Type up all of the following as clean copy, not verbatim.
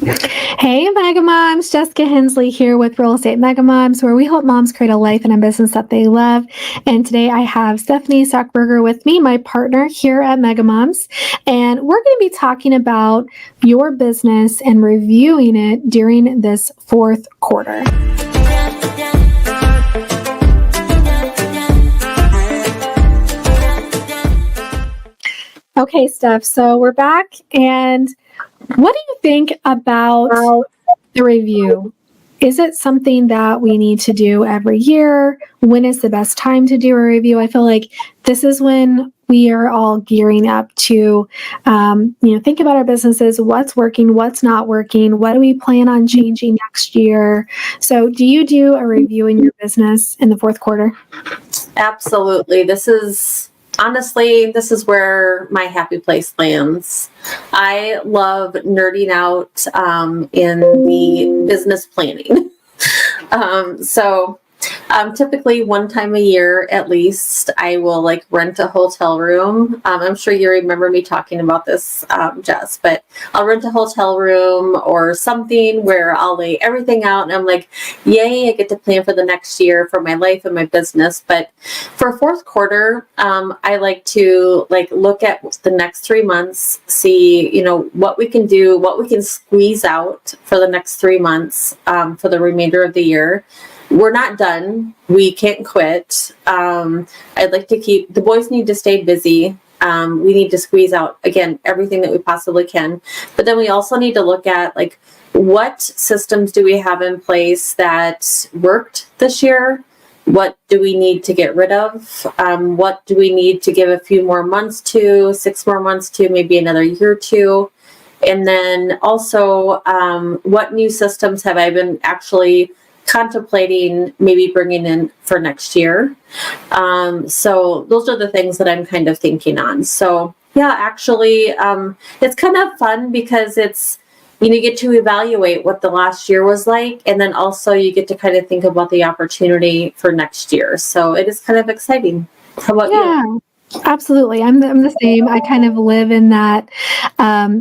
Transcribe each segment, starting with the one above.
Hey, Mega Moms, Jessica Hensley here with Real Estate Mega Moms, where we help moms create a life and a business that they love. And today I have Stefanie Stockberger with me, my partner here at Mega Moms. And we're going to be talking about your business and reviewing it during this fourth quarter. Okay, Steph, so we're back. And what do you think about the review? Is it something that we need to do every year? When is the best time to do a review? I feel like this is when we are all gearing up to, think about our businesses, what's working, what's not working, what do we plan on changing next year? So do you do a review in your business in the fourth quarter? Absolutely. Honestly, this is where my happy place lands. I love nerding out in the business planning. Typically one time a year at least, I will rent a hotel room. I'm sure you remember me talking about this, Jess, but I'll rent a hotel room or something where I'll lay everything out and I'm like, yay, I get to plan for the next year for my life and my business. But for fourth quarter, I like to look at the next 3 months, see, what we can do, what we can squeeze out for the next 3 months, for the remainder of the year. We're not done. We can't quit. I'd like to the boys need to stay busy. We need to squeeze out, again, everything that we possibly can. But then we also need to look at what systems do we have in place that worked this year? What do we need to get rid of? What do we need to give a few more months to, 6 more months to, maybe another year or two? And then also, what new systems have I been actually contemplating maybe bringing in for next year? So those are the things that I'm kind of thinking on. So yeah, actually, it's kind of fun because it's, you get to evaluate what the last year was like, and then also you get to kind of think about the opportunity for next year. So it is kind of exciting. How about you? Absolutely. I'm the same. I kind of live in that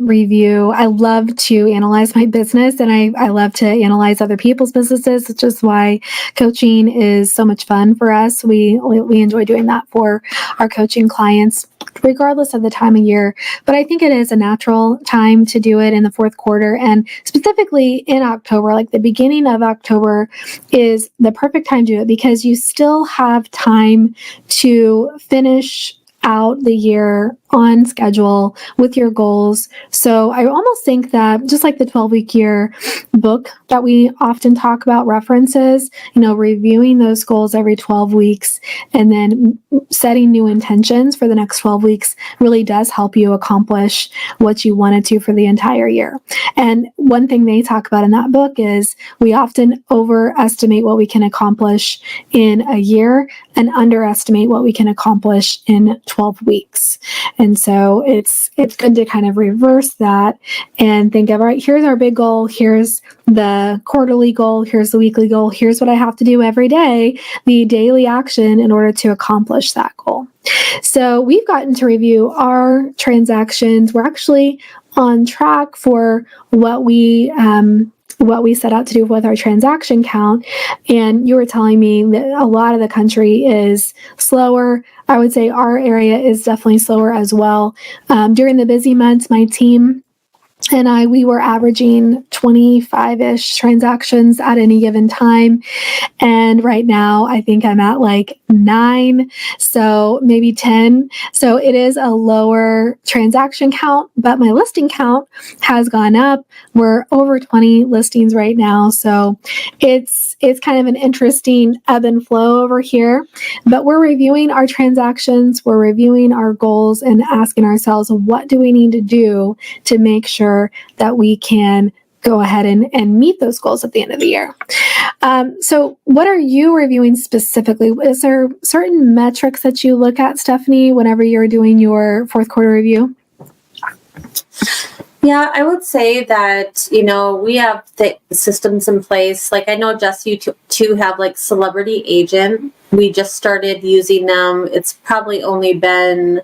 review. I love to analyze my business and I love to analyze other people's businesses, which is why coaching is so much fun for us. We enjoy doing that for our coaching clients, regardless of the time of year. But I think it is a natural time to do it in the fourth quarter, and specifically in October, the beginning of October is the perfect time to do it because you still have time to finish out the year on schedule with your goals. So I almost think that just like the 12-week year book that we often talk about references, reviewing those goals every 12 weeks and then setting new intentions for the next 12 weeks really does help you accomplish what you wanted to for the entire year. And one thing they talk about in that book is we often overestimate what we can accomplish in a year and underestimate what we can accomplish in 12 weeks. And so it's good to kind of reverse that and think of, all right, here's our big goal. Here's the quarterly goal. Here's the weekly goal. Here's what I have to do every day, the daily action in order to accomplish that goal. So we've gotten to review our transactions. We're actually on track for what we set out to do with our transaction count. And you were telling me that a lot of the country is slower. I would say our area is definitely slower as well. During the busy months, my team and we were averaging 25-ish transactions at any given time. And right now, I think I'm at 9, so maybe 10. So it is a lower transaction count, but my listing count has gone up. We're over 20 listings right now. So it's kind of an interesting ebb and flow over here, but we're reviewing our transactions, we're reviewing our goals and asking ourselves, what do we need to do to make sure that we can go ahead and meet those goals at the end of the year. So what are you reviewing specifically? Is there certain metrics that you look at, Stefanie, whenever you're doing your fourth quarter review? Yeah, I would say that, we have the systems in place. I know, Jess, you too have Celebrity Agent. We just started using them. It's probably only been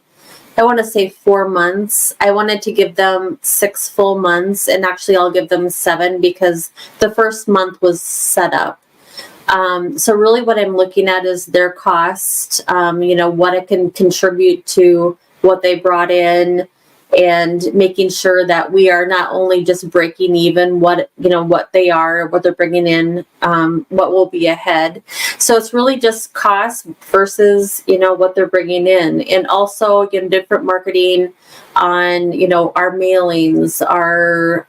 I want to say 4 months. I wanted to give them 6 full months, and actually I'll give them 7 because the first month was set up. So really what I'm looking at is their cost, what it can contribute to what they brought in, and making sure that we are not only just breaking even what they are, what they're bringing in, what will be ahead. So it's really just cost versus, what they're bringing in. And also, again, different marketing on, our mailings, our,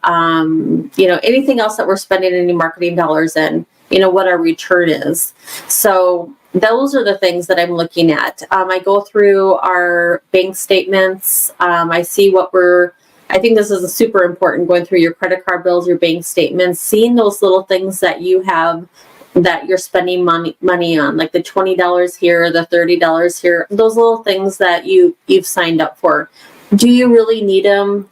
anything else that we're spending any marketing dollars in, what our return is. So those are the things that I'm looking at. I go through our bank statements. I see I think this is super important, going through your credit card bills, your bank statements, seeing those little things that you have that you're spending money on, like the $20 here, the $30 here, those little things that you've signed up for. Do you really need them?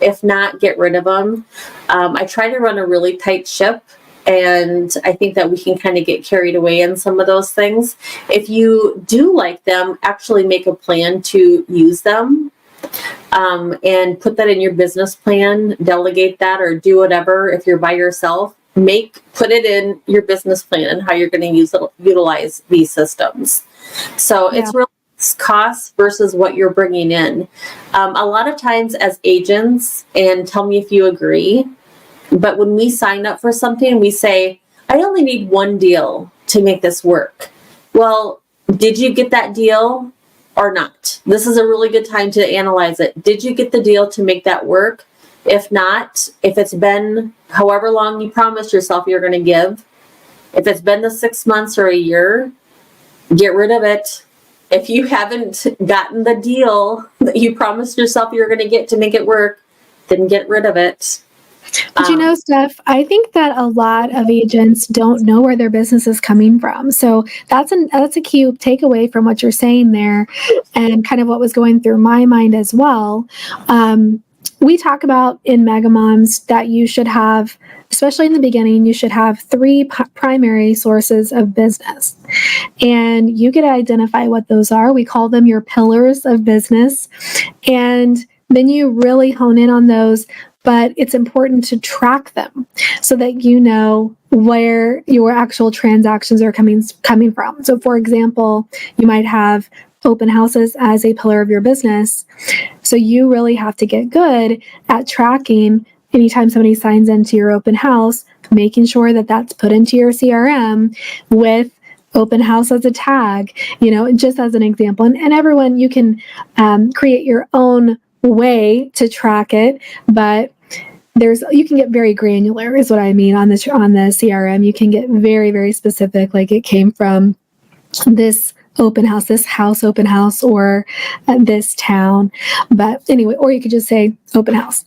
If not, get rid of them. I try to run a really tight ship. And I think that we can kind of get carried away in some of those things. If you do like them, actually make a plan to use them, and put that in your business plan, delegate that, or do whatever. If you're by yourself, put it in your business plan and how you're going to utilize these systems. So it's really cost versus what you're bringing in. A lot of times as agents, and tell me if you agree, but when we sign up for something, we say, I only need one deal to make this work. Well, did you get that deal or not? This is a really good time to analyze it. Did you get the deal to make that work? If not, if it's been however long you promised yourself you're going to give, if it's been the 6 months or a year, get rid of it. If you haven't gotten the deal that you promised yourself you're going to get to make it work, then get rid of it. But Steph, I think that a lot of agents don't know where their business is coming from. So that's a key takeaway from what you're saying there, and kind of what was going through my mind as well. We talk about in Mega Moms that you should have, especially in the beginning, you should have 3 primary sources of business. And you get to identify what those are. We call them your pillars of business. And then you really hone in on those. But it's important to track them so that you know where your actual transactions are coming from. So, for example, you might have open houses as a pillar of your business. So you really have to get good at tracking anytime somebody signs into your open house, making sure that that's put into your CRM with open house as a tag, just as an example. And everyone, you can create your own way to track it, but you can get very granular is what I mean on the CRM. You can get very, very specific, like it came from this open house, this house open house, or this town. But anyway, or you could just say open house.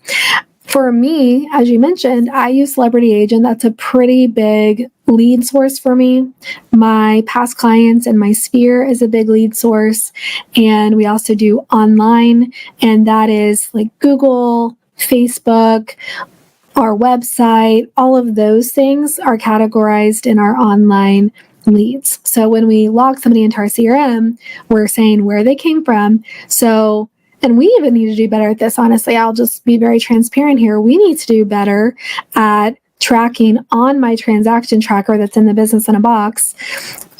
For me, as you mentioned, I use Celebrity Agent. That's a pretty big lead source for me. My past clients and my sphere is a big lead source. And we also do online, and that is like Google, Facebook, our website. All of those things are categorized in our online leads. So when we log somebody into our CRM, we're saying where they came from. And we even need to do better at this, honestly. I'll just be very transparent here. We need to do better at tracking on my transaction tracker that's in the Business in a Box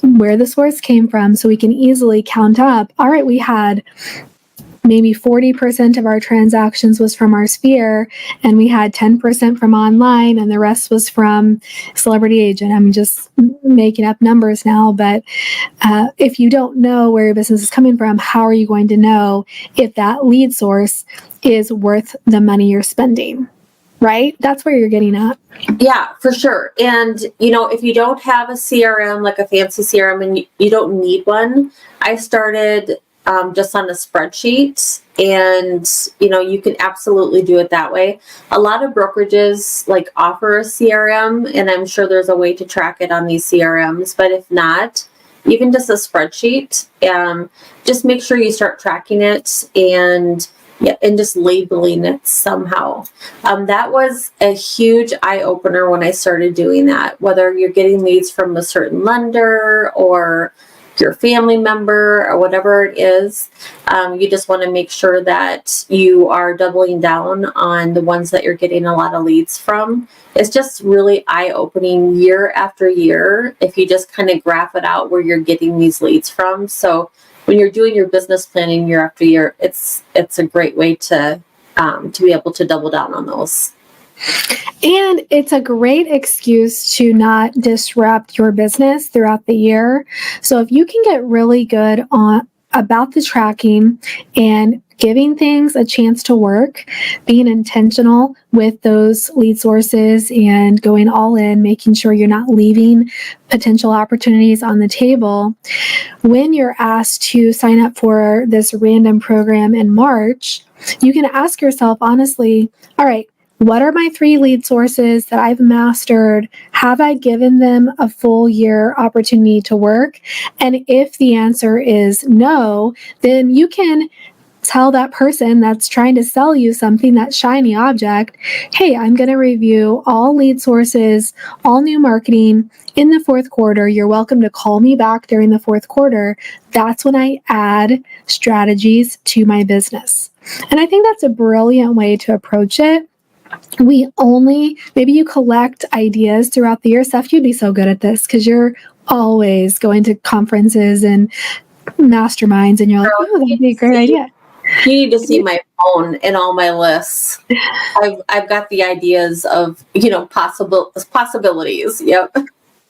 where the source came from, so we can easily count up. All right, we had maybe 40% of our transactions was from our sphere, and we had 10% from online, and the rest was from Celebrity Agent. I'm just making up numbers now, but if you don't know where your business is coming from, how are you going to know if that lead source is worth the money you're spending? Right? That's where you're getting at. Yeah, for sure. And, if you don't have a CRM, like a fancy CRM, and you don't need one, I started just on a spreadsheet, and you can absolutely do it that way. A lot of brokerages offer a CRM, and I'm sure there's a way to track it on these CRMs, but if not, even just a spreadsheet, just make sure you start tracking it and just labeling it somehow. That was a huge eye-opener when I started doing that, whether you're getting leads from a certain lender or your family member or whatever it is. You just want to make sure that you are doubling down on the ones that you're getting a lot of leads from. It's just really eye-opening year after year if you just kind of graph it out where you're getting these leads from. So when you're doing your business planning year after year, it's a great way to be able to double down on those. And it's a great excuse to not disrupt your business throughout the year. So if you can get really good about the tracking and giving things a chance to work, being intentional with those lead sources and going all in, making sure you're not leaving potential opportunities on the table. When you're asked to sign up for this random program in March, you can ask yourself honestly, all right, what are my 3 lead sources that I've mastered? Have I given them a full year opportunity to work? And if the answer is no, then you can tell that person that's trying to sell you something, that shiny object, hey, I'm going to review all lead sources, all new marketing in the fourth quarter. You're welcome to call me back during the fourth quarter. That's when I add strategies to my business. And I think that's a brilliant way to approach it. Maybe you collect ideas throughout the year. Steph, you'd be so good at this because you're always going to conferences and masterminds and you're like, oh, that'd be a great idea. You need to see my phone and all my lists. I've got the ideas of, possibilities. Yep.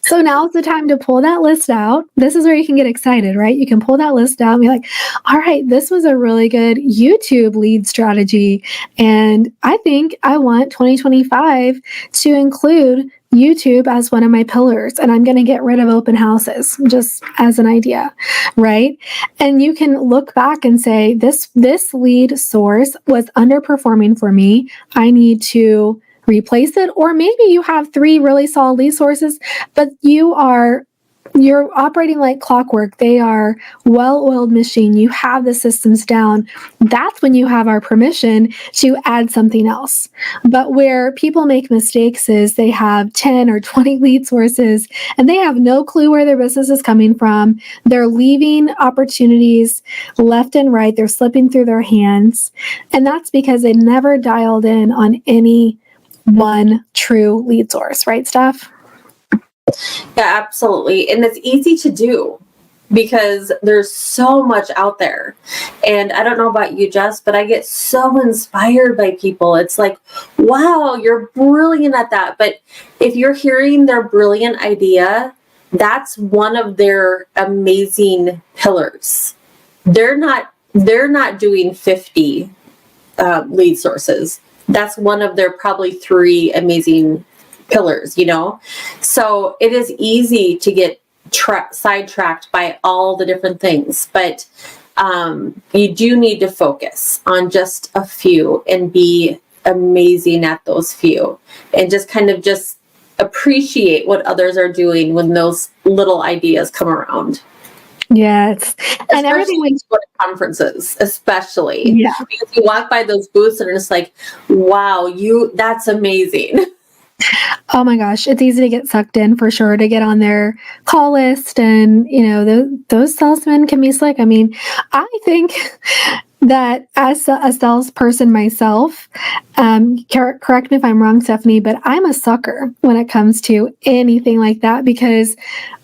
So now's the time to pull that list out. This is where you can get excited, right? You can pull that list out and be like, all right, this was a really good YouTube lead strategy. And I think I want 2025 to include YouTube as one of my pillars, and I'm going to get rid of open houses just as an idea, right? And you can look back and say, this lead source was underperforming for me. I need to replace it. Or maybe you have 3 really solid lead sources, but you're operating like clockwork. They are well-oiled machine. You have the systems down. That's when you have our permission to add something else. But where people make mistakes is they have 10 or 20 lead sources and they have no clue where their business is coming from. They're leaving opportunities left and right. They're slipping through their hands. And that's because they never dialed in on any one true lead source, right, Steph? Yeah, absolutely. And it's easy to do because there's so much out there. And I don't know about you, Jess, but I get so inspired by people. It's like, wow, you're brilliant at that. But if you're hearing their brilliant idea, that's one of their amazing pillars. They're not doing 50 lead sources. That's one of their probably 3 amazing pillars, So it is easy to get sidetracked by all the different things, but you do need to focus on just a few and be amazing at those few and just kind of just appreciate what others are doing when those little ideas come around. Yes. And everything when you go to conferences, especially. Yeah. Because you walk by those booths and it's like, wow, that's amazing. Oh my gosh, it's easy to get sucked in for sure, to get on their call list. And, those salesmen can be slick. I mean, I think that as a salesperson myself, correct me if I'm wrong, Stephanie, but I'm a sucker when it comes to anything like that, because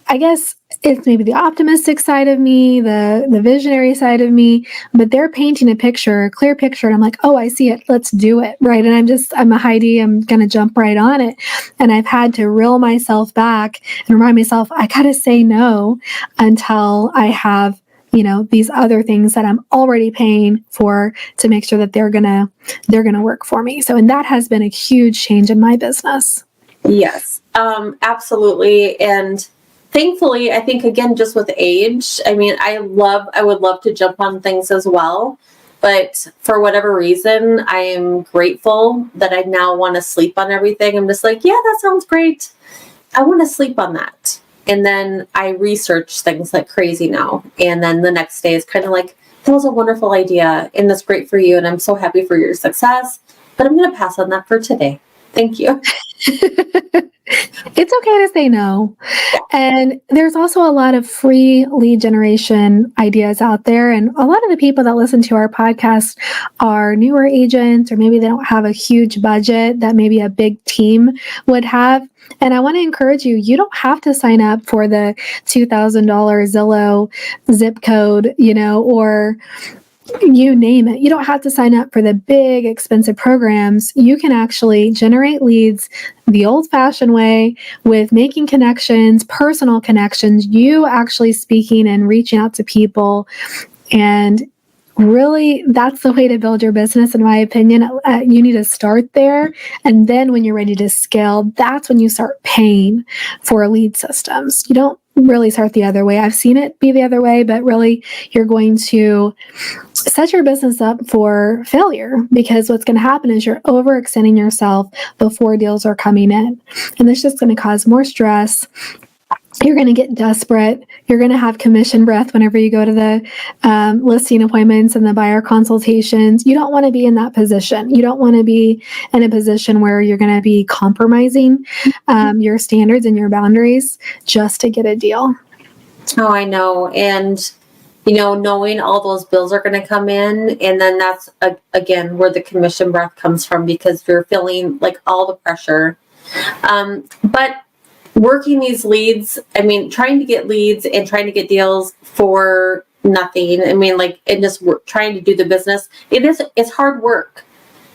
I guess it's maybe the optimistic side of me, the visionary side of me, but they're painting a clear picture, and I'm like, oh, I see it. Let's do it, right? And I'm a Heidi. I'm going to jump right on it. And I've had to reel myself back and remind myself, I got to say no until I have, these other things that I'm already paying for to make sure that they're going to work for me. So, and that has been a huge change in my business. Yes, absolutely. And thankfully, I think, again, just with age, I mean, I would love to jump on things as well. But for whatever reason, I am grateful that I now want to sleep on everything. I'm just like, yeah, that sounds great. I want to sleep on that. And then I research things like crazy now. And then the next day is kind of like, that was a wonderful idea. And that's great for you. And I'm so happy for your success. But I'm going to pass on that for today. Thank you. It's okay to say no. Yeah. And there's also a lot of free lead generation ideas out there. And a lot of the people that listen to our podcast are newer agents, or maybe they don't have a huge budget that maybe a big team would have. And I want to encourage you, you don't have to sign up for the $2,000 Zillow zip code, or you name it. You don't have to sign up for the big, expensive programs. You can actually generate leads the old-fashioned way with making connections, personal connections, you actually speaking and reaching out to people. And really, that's the way to build your business, in my opinion. You need to start there. And then when you're ready to scale, that's when you start paying for lead systems. You don't really start the other way. I've seen it be the other way, but really you're going to set your business up for failure, because what's going to happen is you're overextending yourself before deals are coming in. And this just going to cause more stress. You're going to get desperate. You're going to have commission breath whenever you go to the listing appointments and the buyer consultations. You don't want to be in that position. You don't want to be in a position where you're going to be compromising your standards and your boundaries just to get a deal. Oh, I know. And, knowing all those bills are going to come in, and then that's, again, where the commission breath comes from, because you're feeling like all the pressure. But working these leads, trying to get leads and trying to get deals for nothing. And just trying to do the business. It's hard work.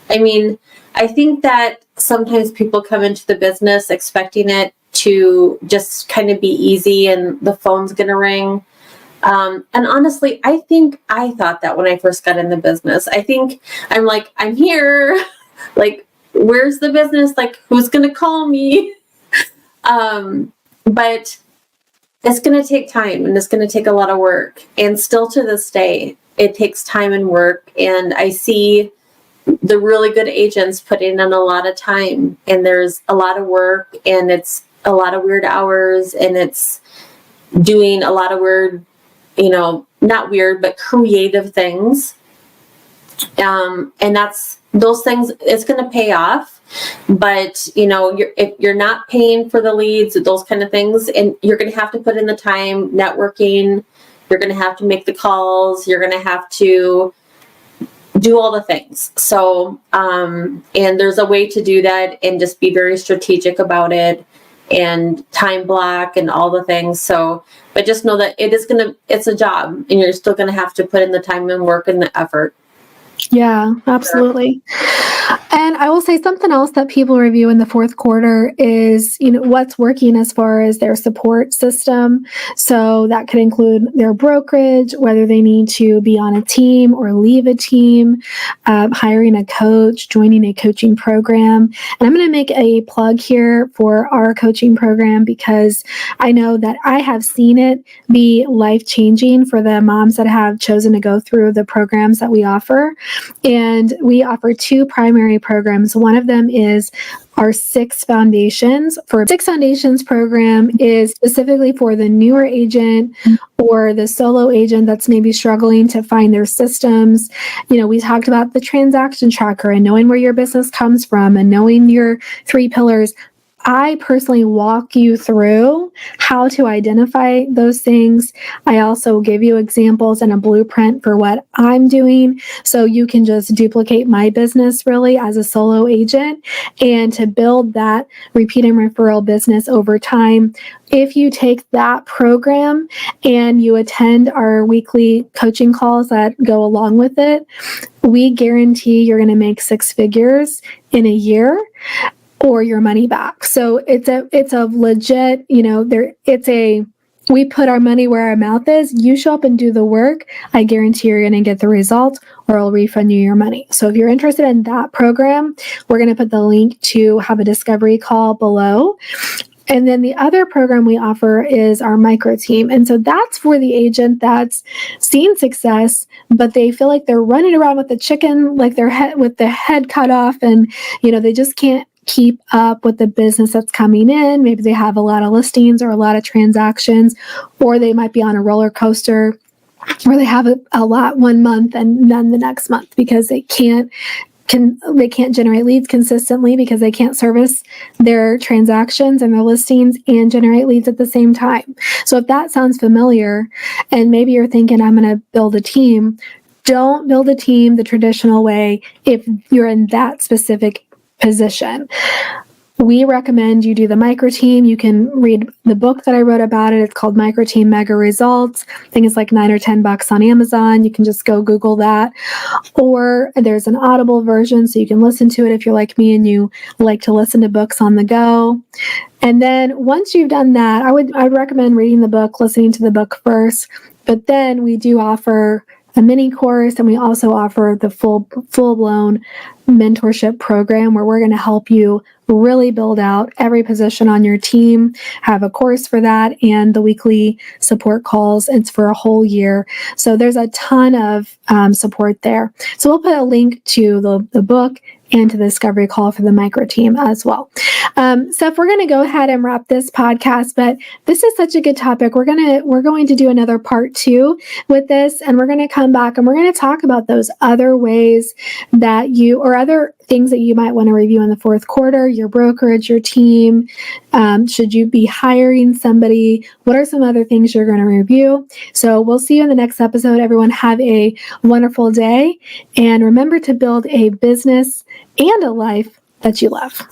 I think that sometimes people come into the business expecting it to just kind of be easy and the phone's going to ring. And honestly, I think I thought that when I first got in the business. I think I'm here. Where's the business? Who's going to call me? But it's going to take time, and it's going to take a lot of work. And still to this day, it takes time and work. And I see the really good agents putting in a lot of time, and there's a lot of work, and it's a lot of weird hours, and it's doing a lot of weird, not weird, but creative things. And that's those things, it's going to pay off. But, if you're not paying for the leads, those kind of things, and you're going to have to put in the time networking, you're going to have to make the calls, you're going to have to do all the things. So, and there's a way to do that, and just be very strategic about it, and time block and all the things. So, but just know that it's a job, and you're still going to have to put in the time and work and the effort. Yeah, absolutely. And I will say something else that people review in the fourth quarter is, what's working as far as their support system. So that could include their brokerage, whether they need to be on a team or leave a team, hiring a coach, joining a coaching program. And I'm going to make a plug here for our coaching program, because I know that I have seen it be life-changing for the moms that have chosen to go through the programs that we offer. And we offer two primary programs. One of them is our 6 Foundations. For 6 Foundations program is specifically for the newer agent or the solo agent that's maybe struggling to find their systems. We talked about the transaction tracker and knowing where your business comes from and knowing your 3 pillars. I personally walk you through how to identify those things. I also give you examples and a blueprint for what I'm doing, so you can just duplicate my business really as a solo agent, and to build that repeat and referral business over time. If you take that program and you attend our weekly coaching calls that go along with it, we guarantee you're going to make 6 figures in a year, or your money back. So it's a legit, we put our money where our mouth is. You show up and do the work, I guarantee you're going to get the result, or I'll refund you your money. So if you're interested in that program, we're going to put the link to have a discovery call below. And then the other program we offer is our micro team. And so that's for the agent that's seen success, but they feel like they're running around with the chicken, like their head with the head cut off, and they just can't keep up with the business that's coming in. Maybe they have a lot of listings or a lot of transactions, or they might be on a roller coaster where they have a lot one month and none the next month, because they can't they can't generate leads consistently because they can't service their transactions and their listings and generate leads at the same time. So if that sounds familiar, and maybe you're thinking, I'm going to build a team, don't build a team the traditional way if you're in that specific position. We recommend you do the micro team. You can read the book that I wrote about it. It's called Micro Team Mega Results. I think it's like $9 or $10 on Amazon. You can just go Google that. Or there's an Audible version, so you can listen to it if you're like me and you like to listen to books on the go. And then once you've done that, I'd recommend reading the book, listening to the book first. But then we do offer a mini course, and we also offer the full-blown mentorship program where we're going to help you really build out every position on your team, have a course for that, and the weekly support calls. It's for a whole year. So there's a ton of support there. So we'll put a link to the book and to the discovery call for the micro team as well. So if we're going to go ahead and wrap this podcast, but this is such a good topic. We're going to do another part 2 with this, and we're going to come back and we're going to talk about those other ways that or other things that you might want to review in the fourth quarter, your brokerage, your team. Should you be hiring somebody? What are some other things you're going to review? So we'll see you in the next episode. Everyone have a wonderful day, and remember to build a business and a life that you love.